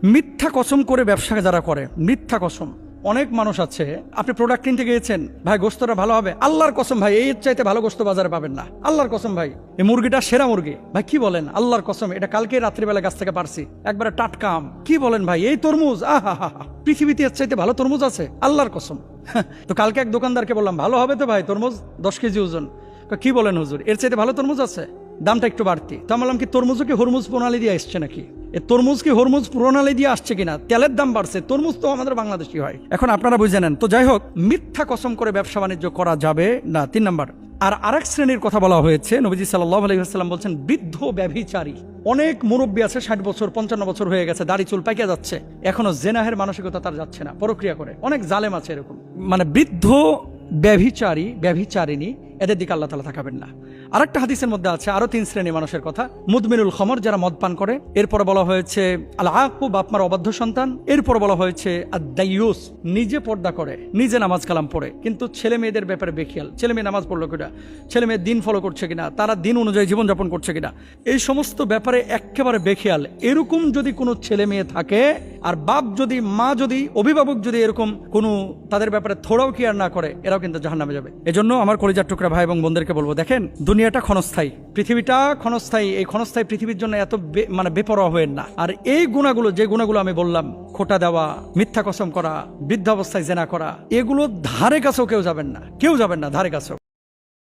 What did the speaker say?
মিথ্যা কসম করে ব্যবসা যারা করে, মিথ্যা কসম। অনেক মানুষ আছে, আপনি প্রোডাক্ট কিনতে গিয়েছেন, ভাই গোস্তটা ভালো হবে, আল্লাহর কসম ভাই এই চাইতে ভালো গোস্ত বাজারে পাবেন না, আল্লাহর কসম ভাই এই মুরগিটা সেরা মুরগি, ভাই কি বলেন, আল্লাহর কসম এটা কালকে রাত্রিবেলা গাছ থেকে পারছি, একবারে টাটকা আম, কি বলেন ভাই এই তরমুজ, আহা হা হা, পৃথিবীতে এর চাইতে ভালো তরমুজ আছে, আল্লাহর কসম। তো কালকে এক দোকানদারকে বললাম ভালো হবে তো ভাই তরমুজ, 10 কেজি ওজন। কি বলেন হুজুর, এর চাইতে ভালো তরমুজ আছে, দামটা একটু বাড়তি। তো আমি বললাম কি তরমুজও কি হরমুজ প্রণালী দিয়ে আসছে নাকি, এ তরমুজ কি হরমুজ প্রণালী দিয়ে আসছে কিনা, তেলের দাম বাড়ছে, তরমুজ তো আমাদের বাংলাদেশি হয়। এখন আপনারা বুঝে নেন। তো যাই হোক, মিথ্যা কসম করে ব্যবসা বাণিজ্য করা যাবে না, 3 নাম্বার। আর আরেক শ্রেণীর কথা বলা হয়েছে, নবীজি সাল্লাল্লাহু আলাইহি ওয়াসাল্লাম বলছেন বৃদ্ধ ব্যভিচারী। অনেক মুরব্বী আছে, 60 বছর 55 বছর হয়ে গেছে, দাড়ি চুল পাকিয়ে যাচ্ছে, এখনো জেনাহের মানসিকতা তার যাচ্ছে না, পরক্রিয়া করে। অনেক জালেম আছে এরকম, মানে বৃদ্ধ ব্যভিচারী ব্যভিচারিণী, এদের দিকে আল্লাহ তাআলা তাকাবেন না। আরেকটা হাদিসের মধ্যে আছে আরো 3 শ্রেণী মানুষের কথা। মুদমিনুল খমর, যারা মদ পান করে। এরপর বলা হয়েছে আল আকু, বাপমার অবাধ্য সন্তান। এরপর বলা হয়েছে আদ-দাইয়ুস, নিজে পর্দা করে, নিজে নামাজ কালাম পড়ে, কিন্তু ছেলে মেয়েদের ব্যাপারে বেখিয়াল। ছেলে মেয়ে নামাজ পড়লো কিনা, ছেলে মেয়ে দিন ফলো করছে কিনা, তারা দিন অনুযায়ী জীবনযাপন করছে কিনা, এই সমস্ত ব্যাপারে একেবারে বেখিয়াল। এরকম যদি কোনো ছেলে মেয়ে থাকে, আর বাপ যদি, মা যদি, অভিভাবক যদি এরকম কোনো তাদের ব্যাপারে থোড়াও কেয়ার না করে, এরাও কিন্তু জাহান্নামে যাবে। এজন্য আমার কলিজার টুকরা ভাই এবং বোনদেরকে বলবো, দেখেন দুনিয়াটা ক্ষণস্থায়ী, পৃথিবীটা ক্ষণস্থায়ী। এই ক্ষণস্থায়ী পৃথিবীর জন্য এত মানে বেপরোয়া হয়েন না। আর এই গুণাগুলো, যে গুণাগুলো আমি বললাম, খোটা দেওয়া, মিথ্যা কসম করা, বৃদ্ধাবস্থায় জেনা করা, এগুলো ধারে কাছেও কেউ যাবেন না, কেউ যাবেন না ধারে কাছেও।